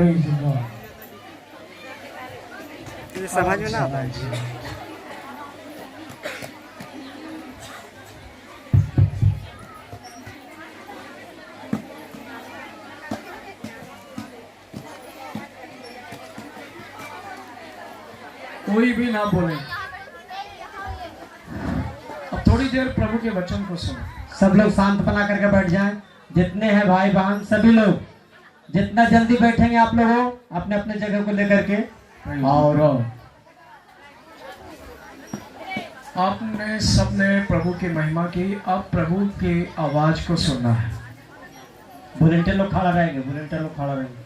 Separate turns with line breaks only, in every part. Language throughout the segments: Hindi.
Praise the Lord.
समझ में ना आता है।
कोई भी ना बोले। अब थोड़ी देर प्रभु के वचन को सुनो।
सब लोग शांत बना करके बैठ जाएं। जितने हैं भाई बहन सभी लोग, जितना जल्दी बैठेंगे आप लोगों अपने अपने जगह को लेकर के। और
आपने सबने प्रभु की महिमा की। अब प्रभु की आवाज को सुनना है।
वॉलंटियर लोग खड़ा रहेंगे, वॉलंटियर लोग खड़ा रहेंगे।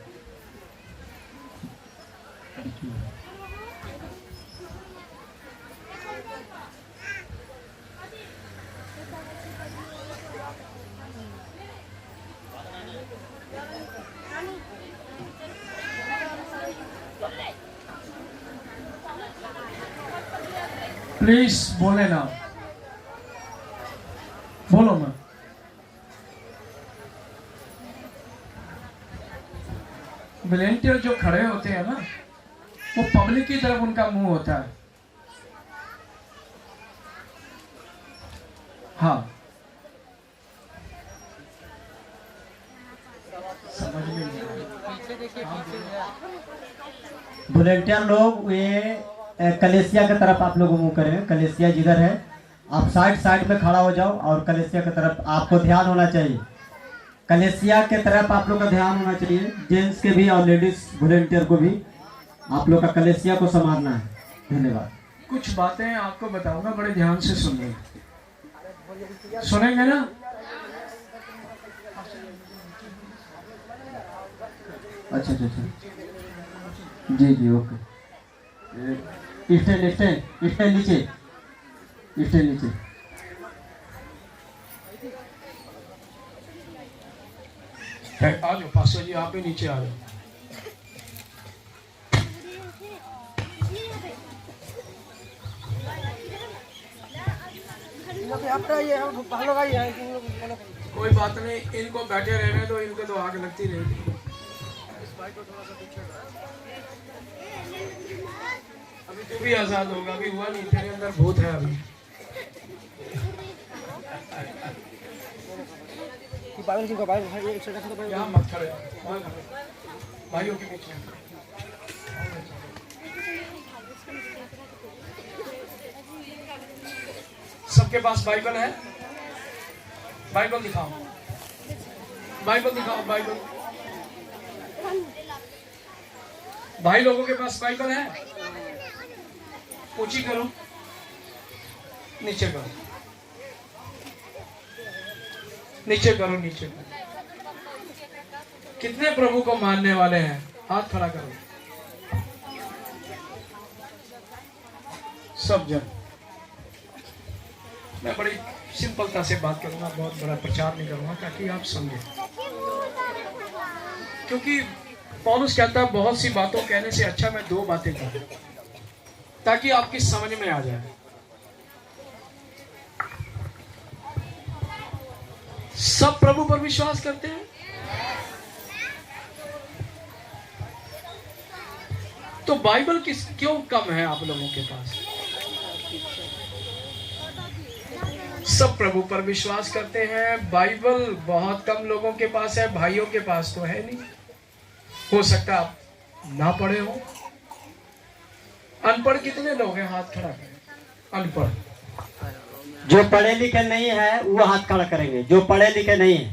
प्लीज बोले ना, बोलो ना। वॉलंटियर जो खड़े होते हैं ना, वो पब्लिक की तरफ उनका मुंह होता है। हाँ, समझ में नहीं आया।
वॉलंटियर लोग ये कलेसिया की तरफ आप लोग मुंह करेंगे। कलेसिया जिधर है आप साइड में खड़ा हो जाओ और कलेसिया की तरफ आपको ध्यान होना चाहिए। कलेसिया के तरफ आप लोग का ध्यान होना चाहिए, जेंट्स के भी और लेडीज वॉलंटियर को भी आप लोग का कलेसिया को संभालना है। धन्यवाद।
कुछ बातें आपको बताऊंगा, बड़े ध्यान से सुनिए। सुनेंगे ना?
अच्छा अच्छा अच्छा, जी जी ओके। स्टैंड स्टैंड स्टैंड नीचे, स्टैंड नीचे।
आ जाओ पास्टर जी, आप ही नीचे आ जाओ। कोई बात नहीं, इनको बैठे रहने दो, इनको तो आग लगती रहेगी। अभी तू भी आजाद होगा, अभी हुआ नहीं, तेरे अंदर भूत है अभी। यहाँ मत खड़े, भाइयों के बीच में। सबके पास बाइबल है? बाइबल दिखाओ, बाइबल दिखाओ, बाइबल। भाई लोगों के पास बाइबल है? ऊंची करो, नीचे करो, नीचे करो, नीचे करो। कितने प्रभु को मानने वाले हैं? हाथ खड़ा करो। सब जन। मैं बड़ी सिंपलता से बात करूंगा, बहुत बड़ा प्रचार नहीं करूंगा, ताकि आप समझें। क्योंकि पौलुस कहता है बहुत सी बातों कहने से अच्छा मैं दो बातें कहूं, ताकि आपकी समझ में आ जाए। सब प्रभु पर विश्वास करते हैं, तो बाइबल क्यों कम है आप लोगों के पास? सब प्रभु पर विश्वास करते हैं, बाइबल बहुत कम लोगों के पास है, भाइयों के पास तो है नहीं। हो सकता है आप ना पढ़े हो। अनपढ़ कितने लोग हैं? हाथ खड़ा करें। अनपढ़
जो पढ़े लिखे नहीं है वो हाथ खड़ा करेंगे। जो पढ़े लिखे नहीं है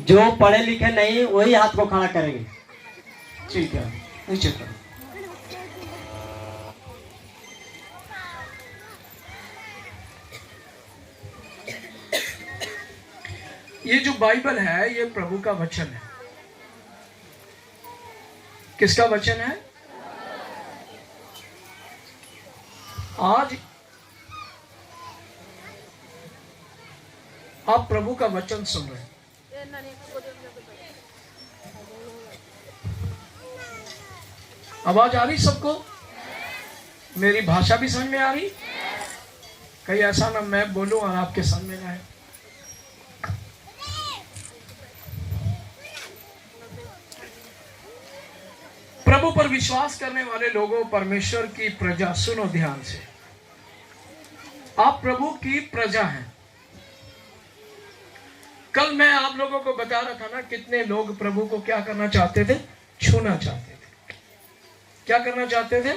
जो पढ़े लिखे नहीं वही हाथ को खड़ा करेंगे।
ठीक है, नीचे करो। ये जो बाइबल है ये प्रभु का वचन है। किसका वचन है? आज आप प्रभु का वचन सुन रहे हैं। आवाज आ रही सबको? मेरी भाषा भी समझ में आ रही? कहीं ऐसा ना मैं बोलूं और आपके समझ में ना आए। प्रभु पर विश्वास करने वाले लोगों, परमेश्वर की प्रजा, सुनो ध्यान से, आप प्रभु की प्रजा हैं। कल मैं आप लोगों को बता रहा था ना, कितने लोग प्रभु को क्या करना चाहते थे? छूना चाहते थे। क्या करना चाहते थे?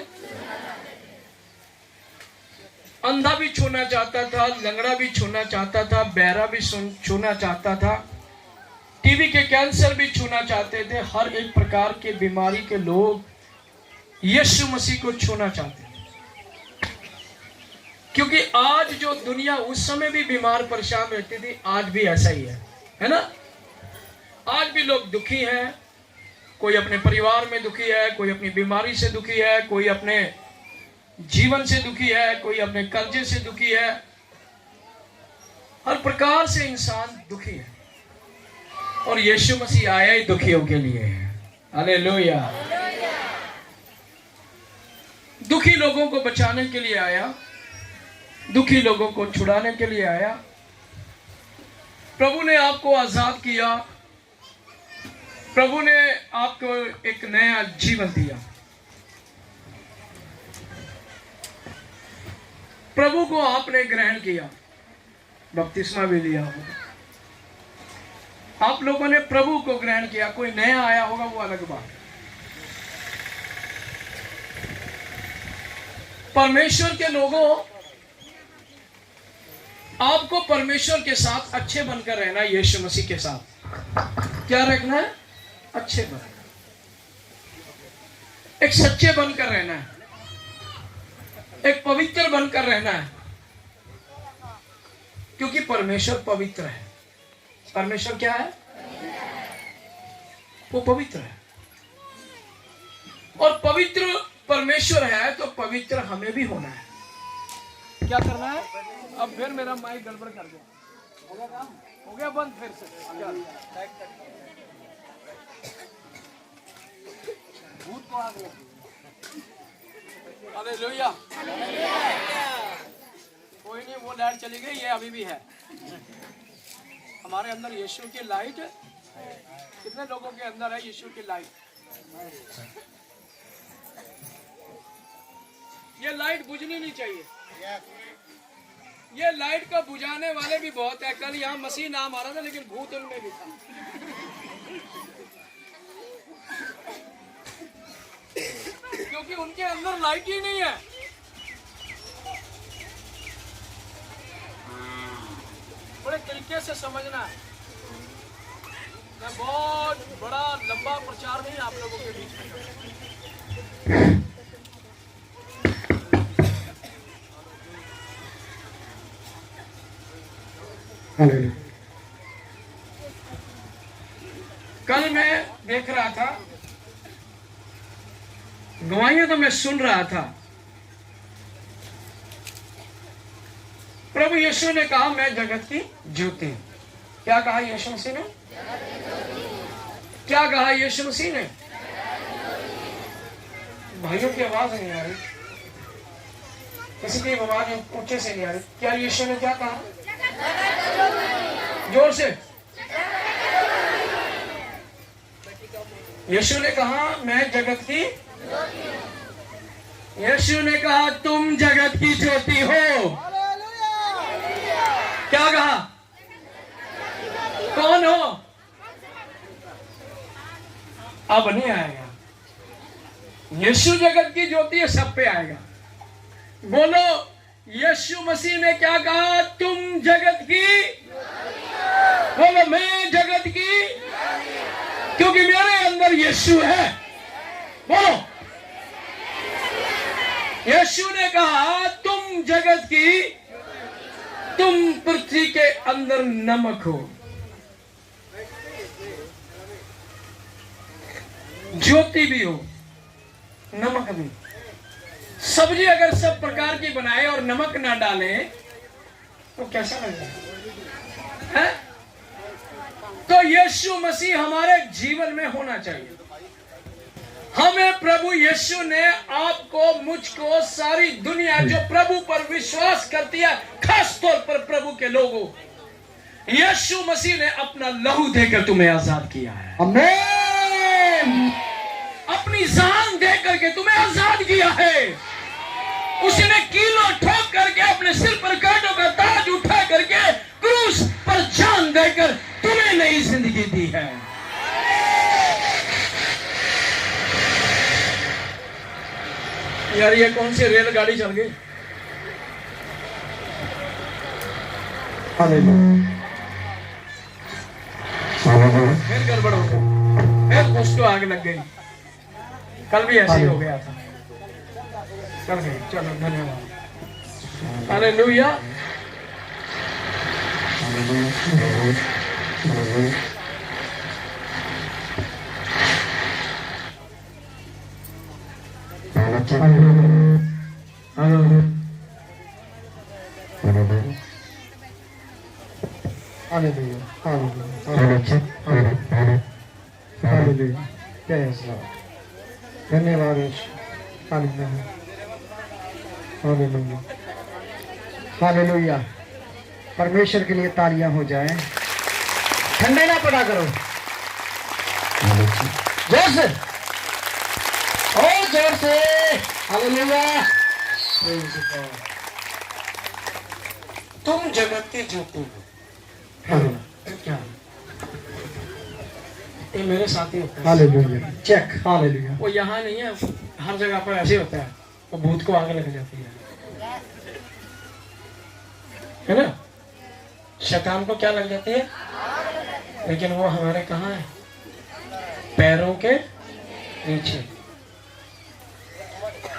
अंधा भी छूना चाहता था, लंगड़ा भी छूना चाहता था, बहरा भी छूना चाहता था, टीबी के कैंसर भी छूना चाहते थे। हर एक प्रकार के बीमारी के लोग यीशु मसीह को छूना चाहते थे, क्योंकि आज जो दुनिया उस समय भी बीमार परेशान रहती थी, आज भी ऐसा ही है ना? आज भी लोग दुखी हैं। कोई अपने परिवार में दुखी है, कोई अपनी बीमारी से दुखी है, कोई अपने जीवन से दुखी है, कोई अपने कर्जे से दुखी है। हर प्रकार से इंसान दुखी है, और यीशु मसीह आया ही दुखियों के लिए है। हालेलुया। दुखी लोगों को बचाने के लिए आया, दुखी लोगों को छुड़ाने के लिए आया। प्रभु ने आपको आजाद किया, प्रभु ने आपको एक नया जीवन दिया। प्रभु को आपने ग्रहण किया, बपतिस्मा भी लिया होगा। आप लोगों ने प्रभु को ग्रहण किया। कोई नया आया होगा वो अलग बात। परमेश्वर के लोगों, आपको परमेश्वर के साथ अच्छे बनकर रहना है। यीशु मसीह के साथ क्या रखना है? अच्छे बनकर, एक सच्चे बनकर रहना है, एक पवित्र बनकर रहना है, क्योंकि परमेश्वर पवित्र है। परमेश्वर क्या है? वो पवित्र है, और पवित्र परमेश्वर है तो पवित्र हमें भी होना है। क्या करना है? अब फिर मेरा माइक गड़बड़ कर दिया, हो गया काम? हो गया बंद फिर से? भूत को आग लगी। हालेलुया। कोई नहीं, वो लाइट चली गई, ये अभी भी है हमारे अंदर। यीशु की लाइट कितने लोगों के अंदर है? यीशु की लाइट। ये लाइट बुझनी नहीं चाहिए। ये लाइट को बुझाने वाले भी बहुत है। कल यहाँ मसीह नाम आ रहा था, लेकिन भूत उनमें भी था। क्योंकि उनके अंदर लाइट ही नहीं है। बड़े तरीके से समझना है। मैं बहुत बड़ा लंबा प्रचार नहीं आप लोगों के बीच में। कल मैं देख रहा था, गवाहियां तो मैं सुन रहा था। प्रभु यीशु ने कहा, मैं जगत की ज्योति। क्या कहा यीशु मसीह ने? क्या कहा यीशु मसीह ने? भाइयों की आवाज नहीं आ रही, किसी की आवाज ऊंचे से नहीं आ रही। क्या यीशु ने क्या कहा? जोर से। यीशु ने कहा, मैं जगत की। यीशु ने कहा, तुम जगत की ज्योति हो। क्या कहा? कौन हो? अब नहीं आएगा। यीशु जगत की ज्योति है, सब पे आएगा। बोलो, यीशु मसीह ने क्या कहा? तुम जगत की। बोलो, मैं जगत की, क्योंकि मेरे अंदर यीशु है। बोलो, यीशु ने कहा, तुम जगत की, तुम पृथ्वी के अंदर नमक हो। ज्योति भी हो, नमक भी। सब्जी अगर सब प्रकार की बनाए और नमक ना डाले तो कैसा लगेगा? है? तो यीशु मसीह हमारे जीवन में होना चाहिए। हमें प्रभु यीशु ने आपको, मुझको, सारी दुनिया जो प्रभु पर विश्वास करती है, खास तौर पर प्रभु के लोगों, यीशु मसीह ने अपना लहू देकर तुम्हें आजाद किया है। आमीन। अपनी जान करके तुम्हें आजाद किया है। उसने कीलों ठोक करके अपने सिर पर कांटों का ताज उठा करके क्रूस पर जान देकर तुम्हें नई जिंदगी दी है। यार ये कौन सी रेलगाड़ी चल गई? फिर गड़बड़ हो गई, फिर कुछ तो आग लग गई। कल भी ऐसे ही हो गया था। कर गई, चलो धन्यवाद। हालेलुया।
धन्यवाद। हालेलुया। परमेश्वर के लिए तालियां हो जाएं। ठंडे ना पड़ा करो, जोर से, और जोर से। हालेलुया।
तुम जगत की ज्योति हो। क्या ये मेरे साथी होते हैं।
हालेलुया। चेक। हालेलुया।
वो यहाँ नहीं है, हर जगह पर ऐसे होता है। वो भूत को आगे लग जाती है ना? शैतान को क्या लग जाती है? लेकिन वो हमारे कहाँ है? पैरों के नीचे।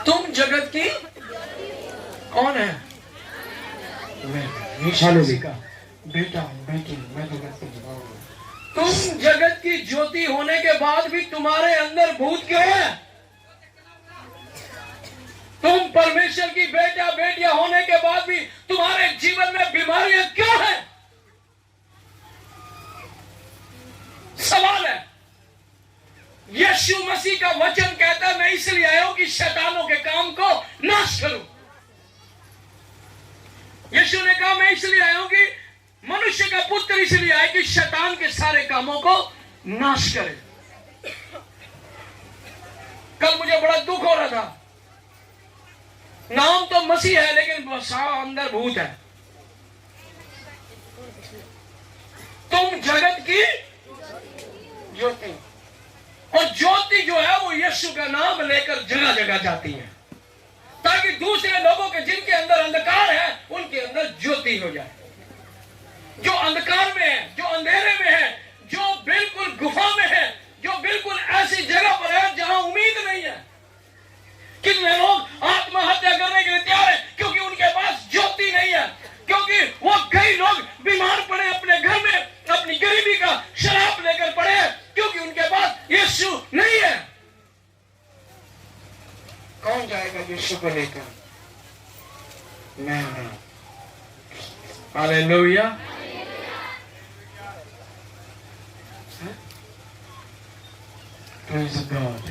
तुम जगत की कौन है? मैं यीशु का बेटा बेटी, मैं जगत की ज्योति हूं। तुम जगत की ज्योति होने के बाद भी तुम्हारे अंदर भूत क्यों है? तुम परमेश्वर की बेटा बेटियां होने के बाद भी तुम्हारे जीवन में बीमारियां क्यों है? सवाल है। यीशु मसीह का वचन कहता है मैं इसलिए आया हूं कि शैतानों के काम को नाश करूं। यीशु ने कहा मैं इसलिए आया हूं कि मनुष्य का पुत्र इसलिए आया कि शैतान के सारे कामों को नाश करे। कल मुझे बड़ा दुख हो रहा था। नाम तो मसीह है लेकिन अंदर भूत है। तुम जगत की ज्योति, और ज्योति जो है वो यीशु का नाम लेकर जगह जगह जाती है ताकि दूसरे लोगों के जिनके अंदर अंधकार है उनके अंदर ज्योति हो जाए। जो अंधकार में है, जो अंधेरे में है, जो बिल्कुल गुफा में है, जो बिल्कुल ऐसी जगह पर है जहां उम्मीद नहीं है। कितने लोग आत्महत्या करने के लिए तैयार है क्योंकि उनके पास ज्योति नहीं है, क्योंकि वो कई लोग बीमार पड़े अपने घर में, अपनी गरीबी का शराब लेकर पड़े हैं क्योंकि उनके पास यीशु नहीं है। कौन जाएगा यीशु को लेकर? मैं। हालेलुया। Praise God।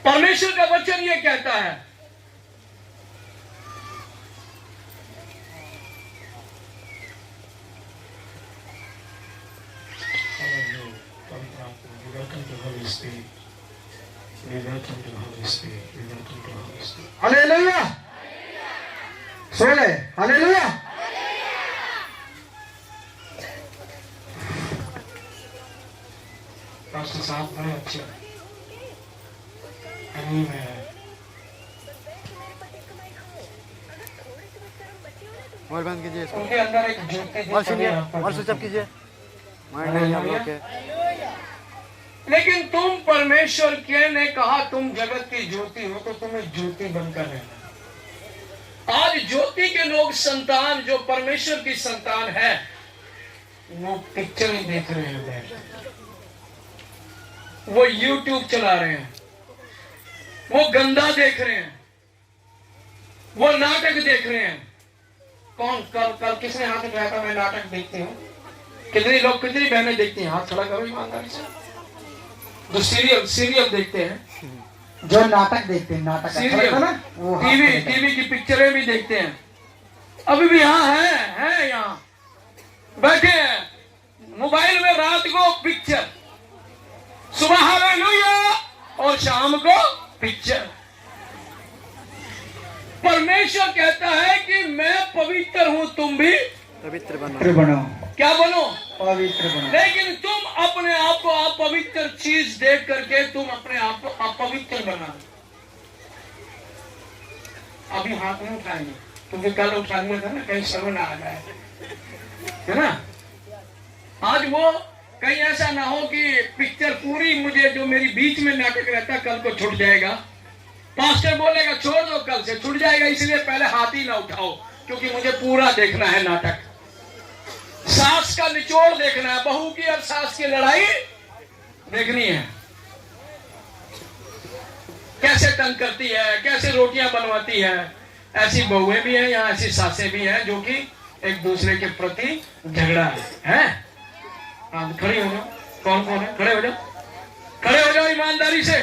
परमेश्वर का वचन ये कहता है
हालेलुया। सुन ले। हालेलुया।
पास्टर साहब बड़े अच्छे अमीन है।
और बंद कीजिए इसको,
उनके अंदर एक ज्योति थी।
और सुनिए, और स्विच ऑफ कीजिए। माइंड नहीं आप लोग के।
लेकिन तुम परमेश्वर के ने कहा तुम जगत की ज्योति हो तो तुम्हें ज्योति बनकर रहना। आज ज्योति के लोग संतान जो परमेश्वर की संतान है वो पिक्चर ही देख रहे हैं, वो यूट्यूब चला रहे हैं, वो गंदा देख रहे हैं, वो नाटक देख रहे हैं। कौन कल किसने हाथ उठाया था? मैं नाटक देखती हूँ। कितने लोग, कितनी बहनें देखती हैं? हाथ खड़ा करो ईमानदारी से। जो सीरियल देखते हैं,
जो नाटक देखते हैं, नाटक
सीरियल
ना, वो
टीवी की पिक्चरें भी देखते हैं। अभी भी यहाँ है यहाँ बैठे हैं मोबाइल में रात को पिक्चर। सुबह हालेलुया और शाम को पिक्चर। परमेश्वर कहता है कि मैं पवित्र हूं, तुम भी
पवित्र बनो।
पवित्र बनो,
क्या बनो?
पवित्र बनो।
लेकिन तुम अपने आप को अपवित्र चीज देख करके तुम अपने आप को अपवित्र बना। अभी हाथ नहीं उठाएंगे क्योंकि कल उठाने था ना, कहीं शर्म ना आ जाए, है ना। आज वो कहीं ऐसा ना हो कि पिक्चर पूरी मुझे जो मेरी बीच में नाटक रहता कल को छूट जाएगा। पास्टर बोलेगा छोड़ दो, कल से छूट जाएगा, इसलिए पहले हाथ ही ना उठाओ क्योंकि मुझे पूरा देखना है नाटक। सास का निचोड़ देखना है, बहू की और सास की लड़ाई देखनी है, कैसे तंग करती है, कैसे रोटियां बनवाती है। ऐसी बहुएं भी हैं यहाँ, ऐसी सासें भी हैं जो कि एक दूसरे के प्रति झगड़ा है। हाँ, खड़ी हो जाओ। कौन कौन है? खड़े हो जाओ, खड़े हो जाओ ईमानदारी से,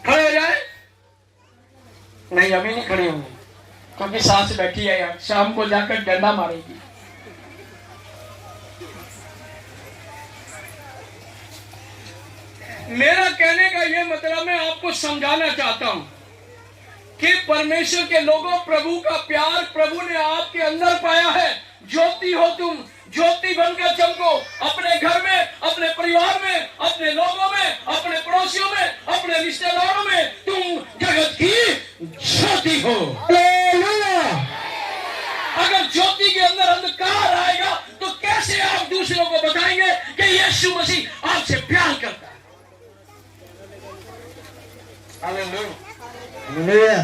खड़े हो जाए। नहीं अभी नहीं खड़ी होंगी क्योंकि सास बैठी है यार, शाम को जाकर डंडा मारेगी। मेरा कहने का यह मतलब मैं आपको समझाना चाहता हूं कि परमेश्वर के लोगों, प्रभु का प्यार प्रभु ने आपके अंदर पाया है। ज्योति हो तुम, ज्योति बनकर चमको अपने घर में, अपने परिवार में, अपने लोगों में, अपने पड़ोसियों में, अपने रिश्तेदारों में। तुम जगत की ज्योति हो। अगर ज्योति के अंदर अंधकार आएगा तो कैसे आप दूसरों को बताएंगे कि यीशु मसीह आपसे प्यार करता है? हालेलुया।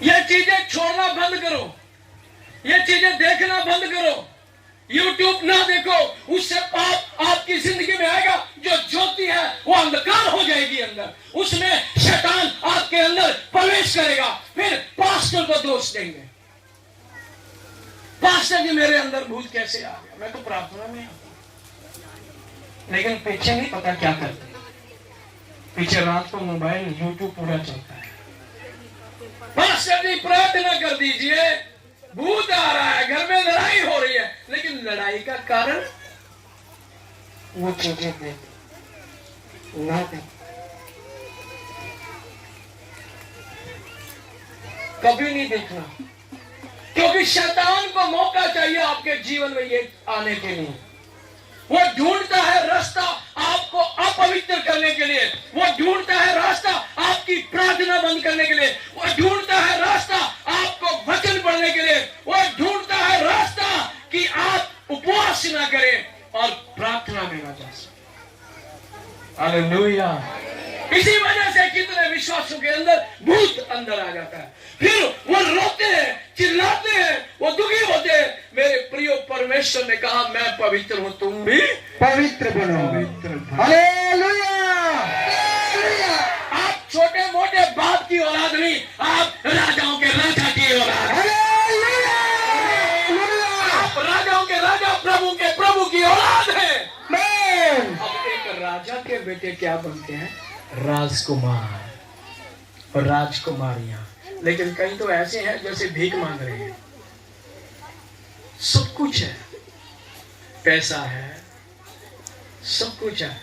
ये चीजें छोड़ना बंद करो, ये चीजें देखना बंद करो। YouTube ना देखो, उससे पाप आपकी जिंदगी में आएगा। जो ज्योति है वो अंधकार हो जाएगी अंदर, उसमें शैतान आपके अंदर प्रवेश करेगा। फिर पास्टर को दोष देंगे, पास्टर जी मेरे अंदर भूत कैसे आ गया, मैं तो प्रार्थना में हूं, लेकिन पीछे नहीं पता क्या करते। पीछे रात को मोबाइल YouTube पूरा चलता है। पास्टर जी प्रार्थना कर दीजिए, भूत आ रहा है, घर में लड़ाई हो रही है, लेकिन लड़ाई का कारण वो चीजें ना दे, कभी नहीं देखना, क्योंकि शैतान को मौका चाहिए आपके जीवन में ये आने के लिए। वो ढूंढता है रास्ता आपको अपवित्र करने के लिए, वो ढूंढता है रास्ता आपकी प्रार्थना बंद करने के लिए, वो ढूंढता है रास्ता आपको वचन पढ़ने के लिए, वो ढूंढता है रास्ता कि आप उपवास ना करें और प्रार्थना में ना जा सकें। हालेलुया। इसी वजह से कितने विश्वासों के अंदर भूत अंदर आ जाता है, फिर वो रोते हैं, चिल्लाते हैं, वो दुखी होते हैं। मेरे प्रियो, परमेश्वर ने कहा मैं पवित्र हूं, तुम भी
पवित्र बनो। हालेलुया।
आप छोटे मोटे बाप की औलाद नहीं, आप राजाओं के राजा की औलाद। आप राजाओं के राजा, प्रभु के प्रभु की औलाद है। अब एक राजा के बेटे क्या बनते हैं? राजकुमार और राजकुमारियां। लेकिन कई तो ऐसे हैं जैसे भीख मांग रहे हैं। सब कुछ है, पैसा है, सब कुछ है,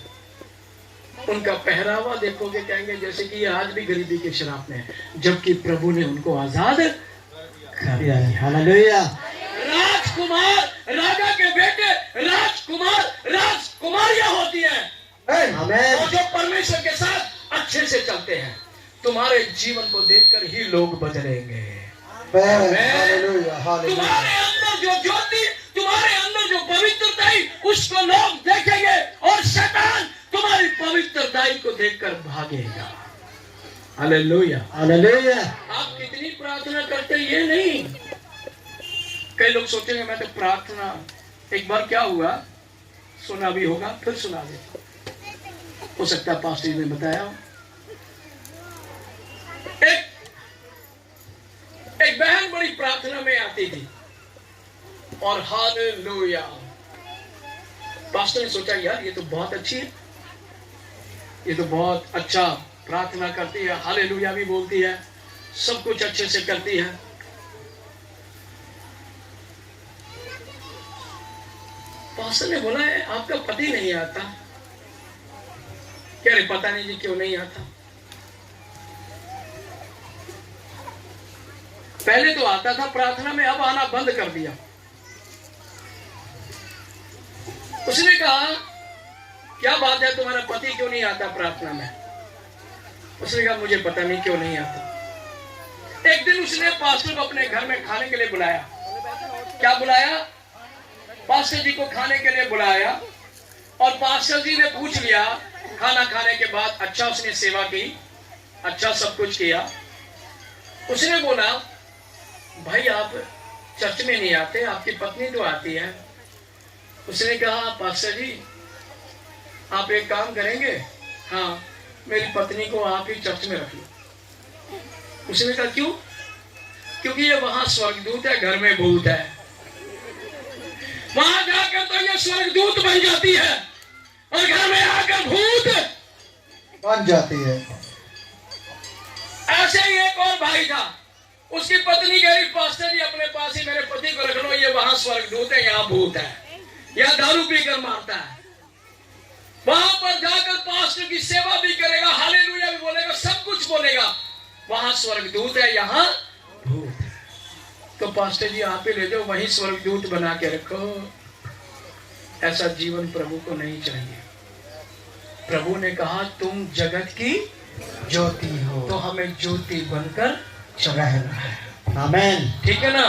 उनका पहरावा देखोगे कहेंगे जैसे कि ये आज भी गरीबी के शराब में है, जबकि प्रभु ने उनको आजाद कर दिया।
हालेलुया।
राजकुमार राजा के बेटे, राजकुमार राजकुमारियां होती हैं। और जो परमेश्वर के साथ अच्छे से चलते हैं, तुम्हारे जीवन को देखकर ही लोग बदलेंगे। तुम्हारे अंदर जो ज्योति, तुम्हारे अंदर जो पवित्रता है, उसको लोग देखेंगे और शैतान तुम्हारी पवित्रता को देखकर भागेगा। हालेलुया।
हालेलुया।
आप कितनी प्रार्थना करते हैं ये नहीं। कई लोग सोचेंगे मैं तो प्रार्थना, एक बार क्या हुआ सुना भी होगा, फिर सुना दे, हो सकता है पास्टर जी ने बताया हो। एक बहन बड़ी प्रार्थना में आती थी और हालेलुया, पास्टर ने सोचा यार ये तो बहुत अच्छी है, ये तो बहुत अच्छा प्रार्थना करती है, हालेलुया भी बोलती है, सब कुछ अच्छे से करती है। पास्टर ने बोला है आपका पति नहीं आता। कह रहे पता नहीं जी क्यों नहीं आता। पहले तो आता था प्रार्थना में, अब आना बंद कर दिया। उसने कहा क्या बात है, तुम्हारा पति क्यों नहीं आता प्रार्थना में? उसने कहा मुझे पता नहीं क्यों नहीं आता। एक दिन उसने पास्टर को अपने घर में खाने के लिए बुलाया। क्या बुलाया? पास्टर जी को खाने के लिए बुलाया। और पास्टर जी ने पूछ लिया खाना खाने के बाद, अच्छा उसने सेवा की, अच्छा सब कुछ किया। उसने बोला भाई आप चर्च में नहीं आते, आपकी पत्नी तो आती है। उसने कहा पास्टर जी आप एक काम करेंगे, हाँ मेरी पत्नी को आप ही चर्च में रख लो। उसने कहा क्यों? क्योंकि ये वहां स्वर्गदूत है, घर में भूत है। वहां जाकर तो ये स्वर्गदूत बन जाती है और घर में आकर भूत
बन जाती है।
ऐसे ही एक और भाई था, उसकी पत्नी कह रही पास्टर जी अपने पास ही मेरे पति को रख लो, ये वहां स्वर्गदूत है, यहाँ भूत है, यहाँ दारू पीकर मारता है। वहां पर जाकर पास्टर की सेवा भी करेगा, हालेलुया भी बोलेगा, सब कुछ बोलेगा। वहां स्वर्गदूत है, यहाँ भूत है। तो पास्टर जी आप ही ले जाओ, वहीं स्वर्गदूत बना के रखो। ऐसा जीवन प्रभु को नहीं चाहिए। प्रभु ने कहा तुम जगत की
ज्योति हो,
तो हमें ज्योति बनकर
रहना है। आमेन।
ठीक है ना?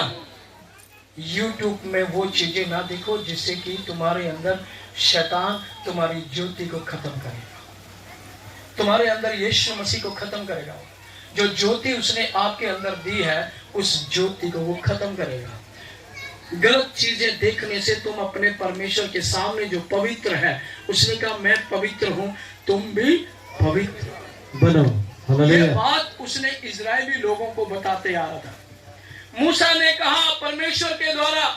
YouTube में वो चीजें ना देखो जिससे कि तुम्हारे अंदर शैतान तुम्हारी ज्योति को खत्म करेगा, तुम्हारे अंदर यीशु मसीह को खत्म करेगा। जो ज्योति उसने आपके अंदर दी है उस ज्योति को वो खत्म करेगा। गलत चीजें देखने से तुम अपने परमेश्वर के सामने जो पवित्र है, उसने कहा मैं पवित्र हूं तुम भी पवित्र
बनो।
ये बात उसने इजरायली लोगों को बताते आ रहा था। मूसा ने कहा परमेश्वर के द्वारा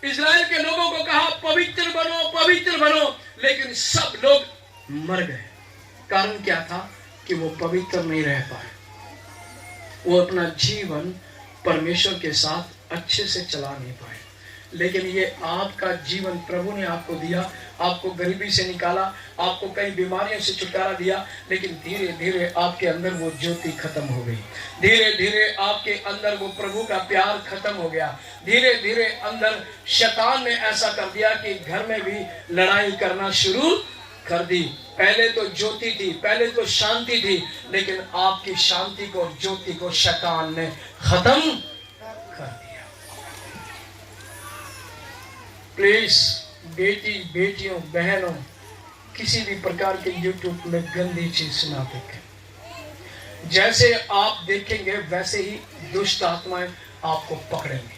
इजराइल के लोगों को कहा पवित्र बनो पवित्र बनो, लेकिन सब लोग मर गए। कारण क्या था? कि वो पवित्र नहीं रह पाए, वो अपना जीवन परमेश्वर के साथ अच्छे से चला नहीं पाए। लेकिन ये आपका जीवन प्रभु ने आपको दिया, आपको गरीबी से निकाला, आपको कई बीमारियों से छुटकारा दिया, लेकिन धीरे धीरे आपके अंदर वो ज्योति खत्म हो गई। धीरे धीरे आपके अंदर वो प्रभु का प्यार खत्म हो गया। धीरे धीरे अंदर शैतान ने ऐसा कर दिया कि घर में भी लड़ाई करना शुरू कर दी। पहले तो ज्योति थी, पहले तो शांति थी, लेकिन आपकी शांति को, ज्योति को शैतान ने खत्म कर दिया। प्लीज बेटी, बेटियों, बहनों, किसी भी प्रकार के YouTube में गंदी चीज ना देखें। जैसे आप देखेंगे वैसे ही दुष्ट आत्माएं आपको पकड़ेंगे,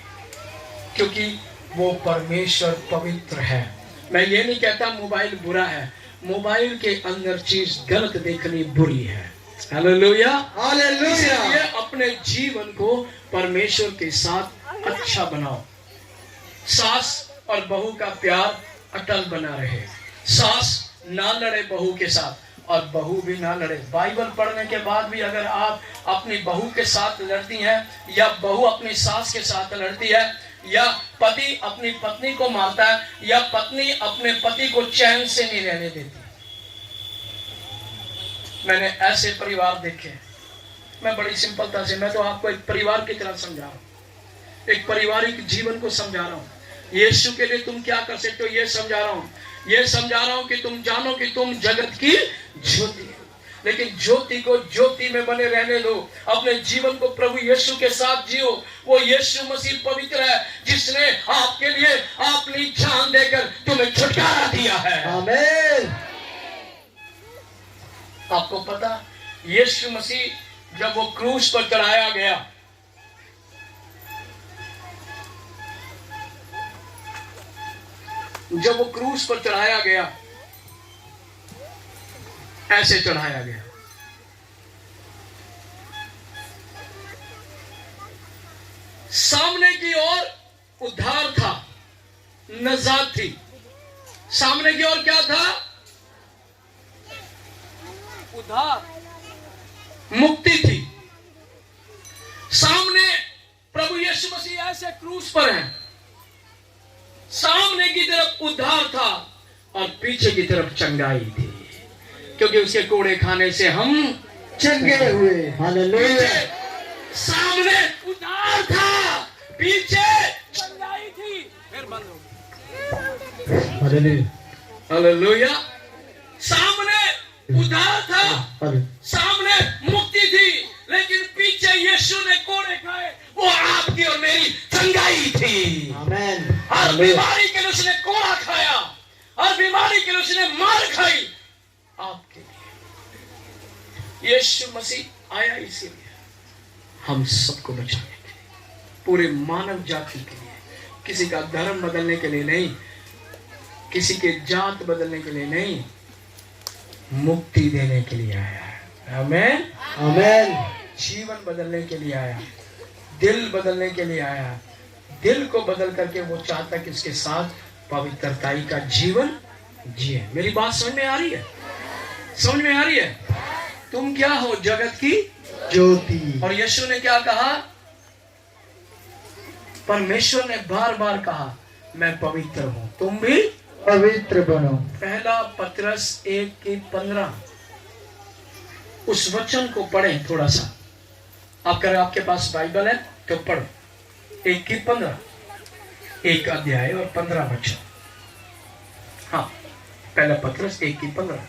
क्योंकि वो परमेश्वर पवित्र है। मैं ये नहीं कहता मोबाइल बुरा है, मोबाइल के अंदर चीज गलत देखनी बुरी है। Hallelujah, hallelujah. इसलिए अपने जीवन को परमेश्वर के साथ अच्छा बनाओ। सास और बहू का प्यार अटल बना रहे। सास ना लड़े बहू के साथ और बहू भी ना लड़े। बाइबल पढ़ने के बाद भी अगर आप अपनी बहू के साथ लड़ती हैं, या बहू अपनी सास के साथ लड़ती है, या पति अपनी पत्नी को मारता है, या पत्नी अपने पति को चैन से नहीं रहने देती। मैंने ऐसे परिवार देखे। मैं बड़ी सिंपलता से, मैं तो आपको एक परिवार की तरह समझा रहा हूँ, एक पारिवारिक जीवन को समझा रहा हूँ। यीशु के लिए तुम क्या कर सकते हो ये समझा रहा हूँ। ये समझा रहा हूँ कि तुम जानो कि तुम जगत की ज्योति हो, लेकिन ज्योति को ज्योति में बने रहने दो। अपने जीवन को प्रभु यीशु के साथ जियो। वो यीशु मसीह पवित्र है, जिसने आपके लिए अपनी जान देकर तुम्हें छुटकारा दिया है।
आमीन।
आपको पता, यीशु मसीह जब वो क्रूस पर चढ़ाया गया, जब वो क्रूस पर चढ़ाया गया, ऐसे चढ़ाया गया। सामने की ओर उद्धार था, नजात थी। सामने की ओर क्या था? उद्धार, मुक्ति थी। सामने प्रभु यीशु मसीह ऐसे क्रूस पर है, सामने की तरफ उद्धार पीछे की तरफ चंगाई थी, क्योंकि उसके कोड़े खाने से हम
चंगे हुए। हालेलुया।
सामने उधार था, पीछे चंगाई थी। फिर बंद हो गई।
हालेलुया।
हालेलुया। सामने उधार था, सामने मुक्ति थी, लेकिन पीछे यीशु ने कोड़े खाए, वो आपकी और मेरी चंगाई थी।
आमेन।
हर बीमारी के लिए उसने कोड़ा खाया, हर बीमारी के लिए उसने मार खाई आपके लिए। यीशु मसीह आया इसीलिए हम सबको बचाने के लिए, पूरे मानव जाति के लिए, किसी का धर्म बदलने के लिए नहीं, किसी के जात बदलने के लिए नहीं, मुक्ति देने के लिए आया है। आमेन।
आमेन।
जीवन बदलने के लिए आया, दिल बदलने के लिए आया। दिल को बदल करके वो चाहता कि उसके साथ पवित्रताई का जीवन जिए। मेरी बात समझ में आ रही है? समझ में आ रही है? तुम क्या हो? जगत की
ज्योति।
और यीशु ने क्या कहा? परमेश्वर ने बार बार कहा मैं पवित्र हूं, तुम भी
पवित्र बनो।
पहला पतरस 1:15 उस वचन को पढ़ें थोड़ा सा। अगर आपके पास बाइबल है तो पढ़ो। 1:15, 1 अध्याय और 15 वचन। हाँ, पहला पतरस 1:15।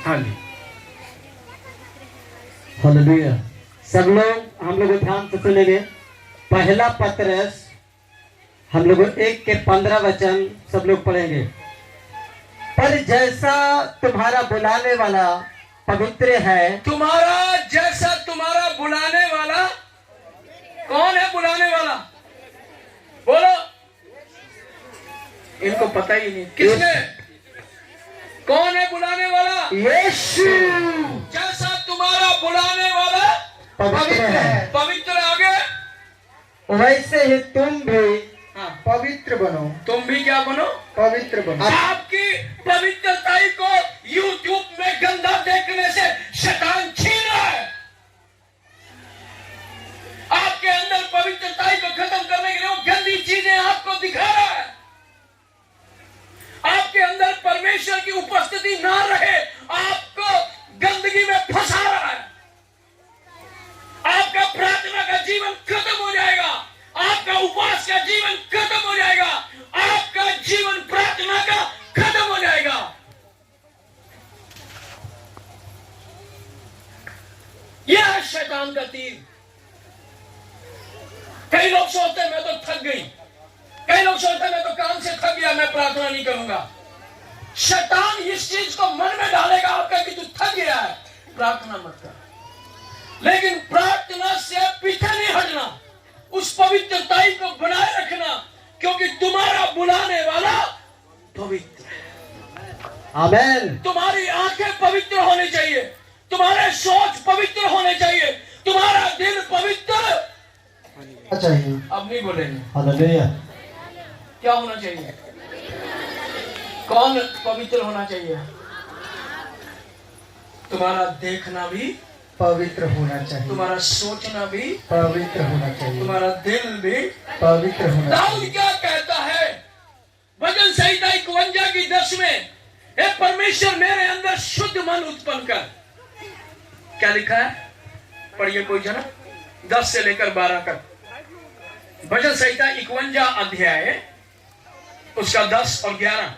हाँ जी।
हालेलुया। सब लोग हम लोग ध्यान से सुनेंगे। पहला पतरस हम लोग 1:15 वचन सब लोग पढ़ेंगे। पर जैसा तुम्हारा बुलाने वाला पवित्र है,
तुम्हारा जैसा तुम्हारा बुलाने वाला कौन है? बुलाने वाला बोलो। इनको पता ही नहीं किसने, कौन है बुलाने वाला?
यीशु।
जैसा तुम्हारा बुलाने वाला
पवित्र है,
पवित्र। आगे
वैसे ही तुम भी
हाँ,
पवित्र बनो।
तुम भी क्या बनो?
पवित्र बनो।
आपकी पवित्रताई को यूट्यूब में गंदा देखने से शैतान छीन रहा है। आपके अंदर पवित्रताई को खत्म करने के लिए वो गंदी चीजें आपको दिखा रहा है। आपके अंदर परमेश्वर की उपस्थिति ना रहे, आपको गंदगी में फंसा रहा है। आपका प्रार्थना का जीवन खत्म हो जाएगा, आपका उपवास का जीवन खत्म हो जाएगा, आपका जीवन प्रार्थना का खत्म हो जाएगा। यह है शैतान का तीर। कई लोग सोचते हैं मैं तो थक गई, कई लोग सोचते हैं मैं तो काम से थक गया, मैं प्रार्थना नहीं करूंगा। शैतान इस चीज को मन में डालेगा आपका कि तू थक गया है, प्रार्थना मत कर। लेकिन प्रार्थना से पीछे नहीं हटना, उस पवित्रताई को बनाए रखना, क्योंकि तुम्हारा बुलाने वाला पवित्र है।
आमेन।
तुम्हारी आंखें पवित्र होनी चाहिए, तुम्हारे सोच पवित्र होने चाहिए, तुम्हारा दिल पवित्र
चाहिए।
अब नहीं बोलेंगे।
हालेलुया।
क्या होना चाहिए? कौन पवित्र होना चाहिए? तुम्हारा देखना भी
पवित्र होना चाहिए,
तुम्हारा सोचना भी
पवित्र होना चाहिए,
तुम्हारा दिल भी
पवित्र होना
दाऊद
चाहिए।
क्या कहता है भजन संहिता 51:10 में? हे परमेश्वर मेरे अंदर शुद्ध मन उत्पन्न कर। क्या लिखा है? पढ़िए कोई जना, 10 से लेकर 12 तक। भजन संहिता 51 अध्याय उसका 10 और 11।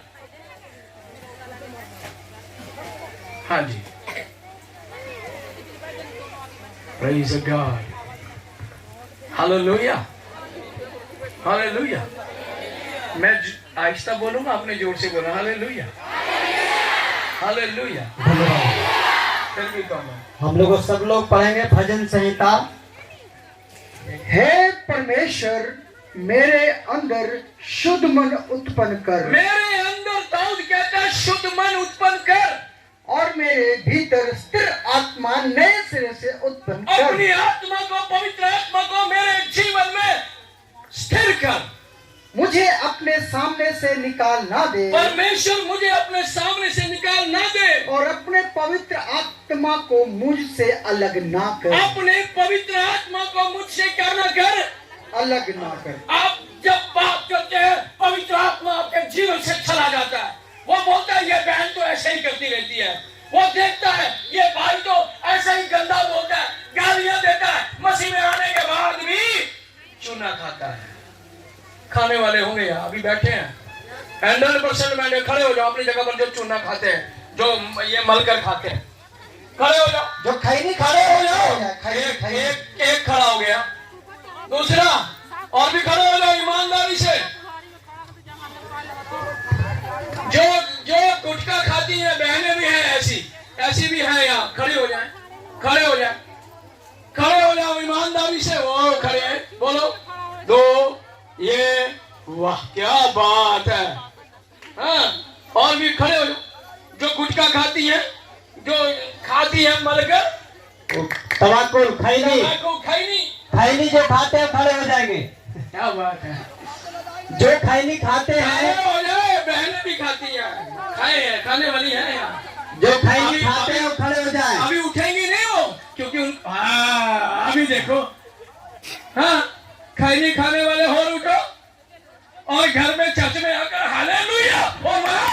हाँ जी। Praise God. Hallelujah. Hallelujah. मैं आहिस्ता बोलूंगा, आपने जोर से बोला हालेलुया। हालेलुया। फिर भी कम।
हम लोग सब लोग पढ़ेंगे भजन संहिता।
हे परमेश्वर मेरे अंदर शुद्ध मन उत्पन्न कर।
मेरे अंदर दाऊद कहता है शुद्ध मन उत्पन्न कर,
और मेरे भीतर स्थिर आत्मा नए सिरे से उत्पन्न कर।
अपनी आत्मा को, पवित्र आत्मा को मेरे जीवन में स्थिर कर।
मुझे अपने सामने से निकाल ना दे,
परमेश्वर मुझे अपने सामने से निकाल ना दे,
और अपने पवित्र आत्मा को मुझसे अलग ना कर।
अपने पवित्र आत्मा को मुझसे क्या ना कर,
अलग ना कर।
आप जब बात करते हैं पवित्र आत्मा आपके जीवन से चला जाता है। वो बोलता है ये बहन तो ऐसे ही करती रहती है। वो देखता है ये भाई तो ऐसा ही गंदा बोलता है, गालियां देता है, मसीह में आने के बाद भी चूना खाता है। खाने वाले होंगे यहाँ अभी बैठे हैं 100% मैंने, खड़े हो जाओ अपनी जगह पर जो चूना खाते हैं, जो ये मलकर खाते हैं, खड़े हो जाओ।
जो खैनी
खड़े हो जाओ।
खैनी
एक खड़ा हो गया, दूसरा और भी खड़े हो जाओ ईमानदारी से। जो जो गुटखा खाती हैं बहनें भी हैं, ऐसी भी हैं यहाँ, खड़े हो जाए, खड़े हो जाए, खड़े हो जाओ ईमानदारी से। वो खड़े हैं, बोलो 2 ये, वाह क्या बात है। हाँ, और भी खड़े हो जाओ। जो गुटखा खाती हैं, जो खाती है मलकर
तमाकुल खैनी, खैनी जो खाते हैं खड़े हो जाएंगे।
क्या बात है।
जो खैनी खाते हैं,
बहनें भी खाती हैं, खाने वाली है यहाँ।
जो खैनी खाते हैं वो खड़े हो जाए।
अभी उठेंगी नहीं वो, क्योंकि अभी देखो, हाँ खैनी खाने वाले हो उठो और घर में चर्च में आकर हालेलुया हो मां।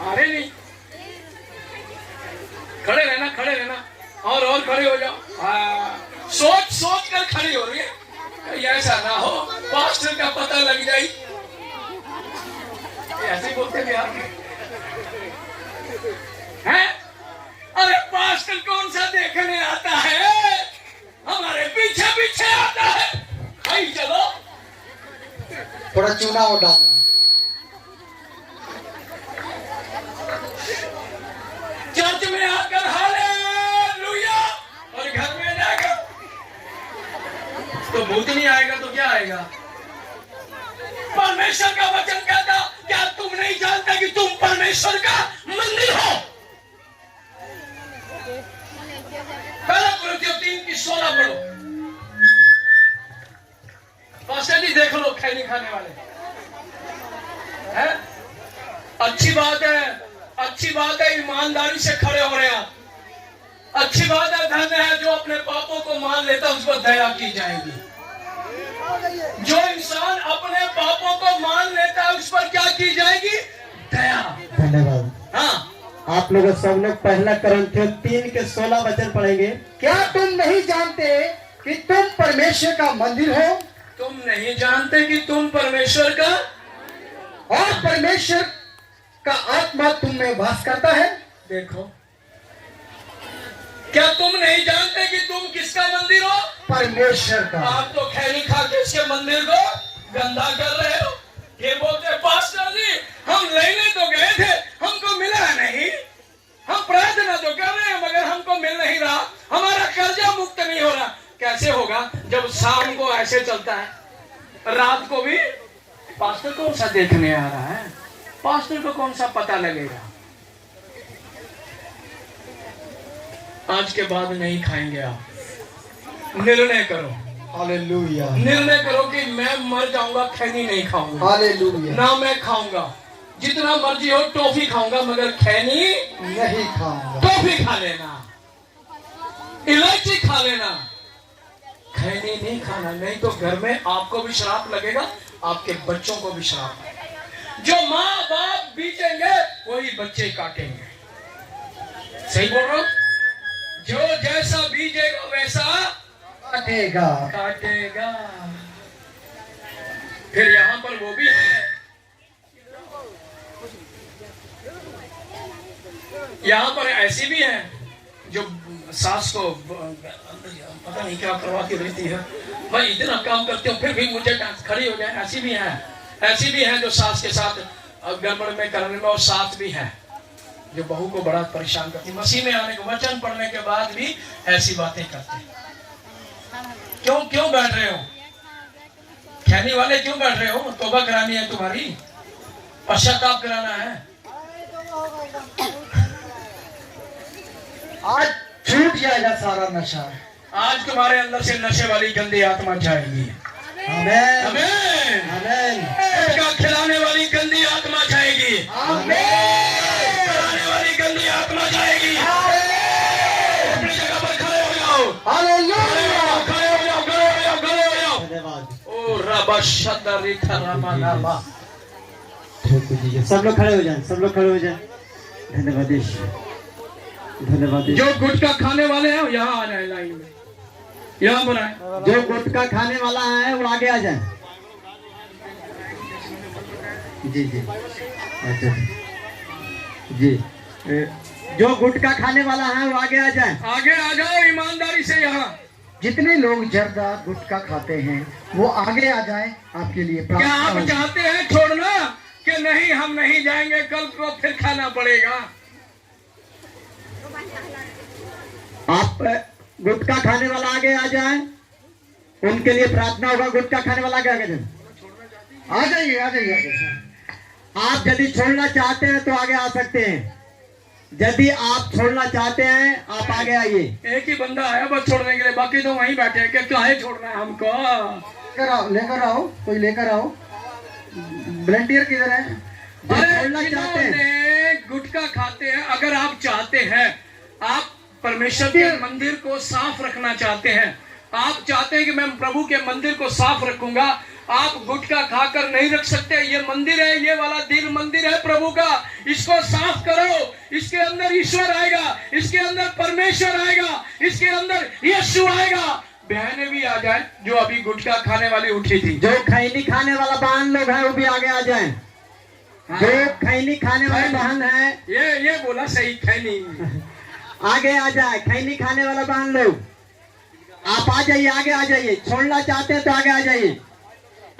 अरे नहीं, खड़े रहना, खड़े रहना और खड़े हो जाओ। सोच कर खड़ी हो रही है, ऐसा ना हो पास्टर का पता लग जाए। ऐसे बोलते बिहार में हैं? अरे पास्टर कौन सा देखने आता है, हमारे पीछे पीछे आता है। खाई चलो,
थोड़ा चूना और डाल।
चर्च में आकर हालेलुया और घर में जाकर तो भूत नहीं आएगा तो क्या आएगा। परमेश्वर का वचन कहता, क्या तुम नहीं जानते कि तुम परमेश्वर का मंदिर हो। पहला कुरिन्थियों 3:16 पढ़ो। पास्टर जी देख लो खैनी खाने वाले हैं। अच्छी बात है, अच्छी बात है, ईमानदारी से खड़े हो रहे हैं। अच्छी बात है, धन्य है जो अपने पापों को मान लेता है, उस पर दया की जाएगी। जो इंसान अपने पापों को मान लेता है उस पर क्या की जाएगी, दया।
धन्यवाद।
हाँ,
आप लोग सब लोग पहला कुरिन्थियों 3:16 वचन पढ़ेंगे।
क्या तुम नहीं जानते कि तुम परमेश्वर का मंदिर हो
तुम नहीं जानते कि तुम परमेश्वर का,
और परमेश्वर का आत्मा तुम में वास करता है।
देखो, क्या तुम नहीं जानते कि तुम किसका मंदिर हो,
परमेश्वर का।
आप तो खैनी खा के इसके मंदिर को गंदा कर रहे हो। ये बोलते पास्टर जी हम लेने तो गए थे, हमको मिला नहीं, हम प्रार्थना तो कर रहे हैं मगर हमको मिल नहीं रहा, हमारा कर्जा मुक्त नहीं हो रहा। कैसे होगा जब शाम को ऐसे चलता है, रात को भी पास्टर कौन सा देखने आ रहा है, पास्टर को कौन सा पता लगेगा। आज के बाद नहीं खाएंगे आप, निर्णय करो।
हालेलुया,
निर्णय करो कि मैं मर जाऊंगा, खैनी नहीं खाऊंगा।
हालेलुया,
ना मैं खाऊंगा, जितना मर्जी हो टॉफी खाऊंगा मगर खैनी
नहीं खाऊंगा।
टॉफी खा लेना, इलायची खा लेना, खैनी नहीं खाना, नहीं तो घर में आपको भी श्राप लगेगा, आपके बच्चों को भी श्राप लगेगा। जो माँ बाप बीजेंगे वही बच्चे काटेंगे। सही बोल रहा हूं? जो जैसा बीजेगा वैसा
काटेगा।
काटेगा। फिर यहाँ पर वो भी है, यहाँ पर ऐसी भी है जो सास को पता नहीं क्या करवाती रहती है, मैं इतना काम करती हूँ फिर भी मुझे खड़ी हो जाए। ऐसी भी है, ऐसी भी है जो सास के साथ गड़बड़ में करने में, और सास भी है जो बहू को बड़ा परेशान करती। मसीह में आने के वचन पढ़ने के बाद भी ऐसी बातें करते। क्यों बैठ रहे हो खैनी वाले, क्यों बैठ रहे हो? तौबा करानी है तुम्हारी, पश्चाताप कराना है।
आज छूट जाएगा सारा नशा।
आज तुम्हारे अंदर से नशे वाली गंदी आत्मा जाएगी।
आमेन,
आमेन,
आमेन।
उसका खिलाने वाली गंदी आत्मा जाएगी।
आमेन,
खिलाने वाली गंदी आत्मा जाएगी।
सब लोग खड़े हो जाएं, सब लोग खड़े हो जाएं। धन्यवाद ईश्वर, धन्यवाद ईश्वर।
जो गुटखा खाने वाले हैं यहाँ आ जाए लाइन में, यहाँ पर आए।
जो गुटखा खाने वाला है वो आगे आ जाए। जी जी, अच्छा जी। जो गुटखा खाने वाला है वो आगे आ जाए।
आगे आ जाओ ईमानदारी से। यहाँ
जितने लोग जर्दा गुटखा खाते हैं वो आगे आ जाएं, आपके लिए
क्या
प्रार्थना
आप
होगी।
चाहते हैं छोड़ना कि नहीं हम नहीं जाएंगे, कल को फिर खाना पड़ेगा?
आप गुटखा खाने वाला आगे आ जाए, उनके लिए प्रार्थना होगा। गुटखा खाने वाला आगे आगे जाए।
आ जाइए, आ जाइए, आ जाइए।
आप यदि छोड़ना चाहते हैं तो आगे आ सकते हैं। यदि आप छोड़ना चाहते हैं आप आगे आइए।
एक ही बंदा आया बस छोड़ने के लिए, बाकी तो वहीं बैठे हैं कि काहे छोड़ना है हमको।
लेकर आओ, कोई लेकर आओ। वॉलंटियर किधर है?
अरे
छोड़ना चाहते हैं।
जिन्होंने गुटखा खाते हैं, अगर आप चाहते हैं, आप परमेश्वर के मंदिर को साफ रखना चाहते हैं, आप चाहते हैं कि मैं प्रभु के मंदिर को साफ रखूंगा, आप गुटखा खाकर नहीं रख सकते। ये मंदिर है, ये वाला दिल मंदिर है प्रभु का, इसको साफ करो। इसके अंदर ईश्वर आएगा, इसके अंदर परमेश्वर आएगा, इसके अंदर यीशु आएगा। बहनें भी आ जाए जो अभी गुटखा खाने वाली उठी थी।
जो खैनी खाने वाला बहन लोग हैं वो भी आगे आ जाएं। जो खैनी खाने वाले बहन है
ये बोला सही, खैनी
आगे आ जाए। खैनी खाने वाला बहन लोग आप आ जाइए, आगे आ जाइए। छोड़ना चाहते हैं तो आगे आ जाइए।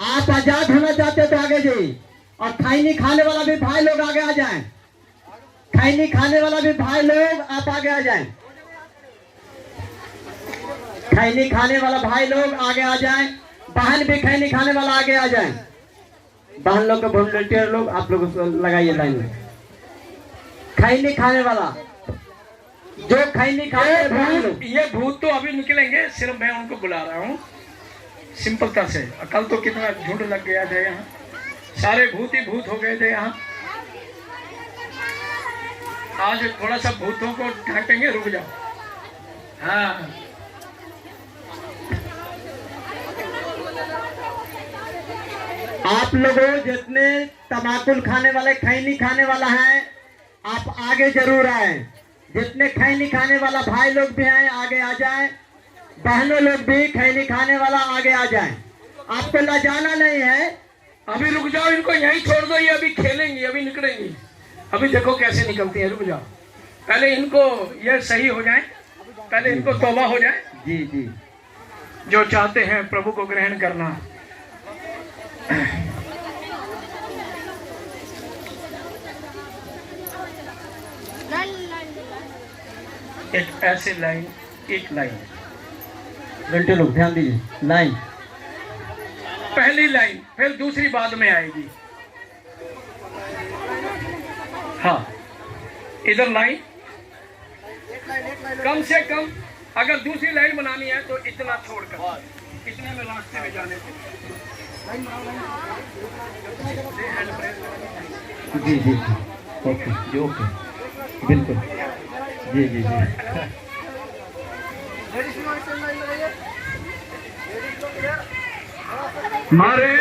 आप आजाद होना चाहते हैं तो आगे जाइए। और खैनी खाने वाला भी भाई लोग आगे आ जाएं। खैनी खाने वाला भी भाई लोग आप आगे आ जाएं। खैनी खाने वाला भाई लोग आगे आ जाएं। बहन भी खैनी खाने वाला आगे आ जाएं। बहन लोग के वॉलंटियर लोग आप लोग उसको लगाइए लाइन में। खैनी खाने वाला, जो खैनी खाने भाई लोग,
ये भूत तो अभी निकलेंगे, सिर्फ मैं उनको बुला रहा हूँ सिंपलता से। कल तो कितना झुंड लग गया था यहाँ, सारे भूत ही भूत हो गए थे यहाँ। आज थोड़ा सा भूतों को ढांकेंगे, रुक जाओ। हाँ,
आप लोगों जितने तमाकुल खाने वाले, खैनी खाने वाला है, आप आगे जरूर आए। जितने खैनी खाने वाला भाई लोग भी हैं आगे आ जाएं। बहनों लोग भी खैनी खाने वाला आगे आ जाएं। आपको लजाना नहीं है।
अभी रुक जाओ, इनको यहीं छोड़ दो, ये अभी खेलेंगी, अभी निकलेंगी। अभी देखो कैसे निकलती है, रुक जाओ। पहले इनको ये सही हो जाए, पहले इनको तौबा हो जाए।
जी जी,
जो चाहते हैं प्रभु को ग्रहण करना, एक ऐसे लाइन, एक लाइन,
घंटे लोग ध्यान दीजिए। लाइन,
पहली लाइन, फिर दूसरी बाद में आएगी। हाँ, इधर लाइन, कम से कम अगर दूसरी लाइन बनानी है तो इतना छोड़कर, इतने में रास्ते में जाने से।
जी जी जी, ओके जी, ओके, बिल्कुल, जी जी जी।
मारे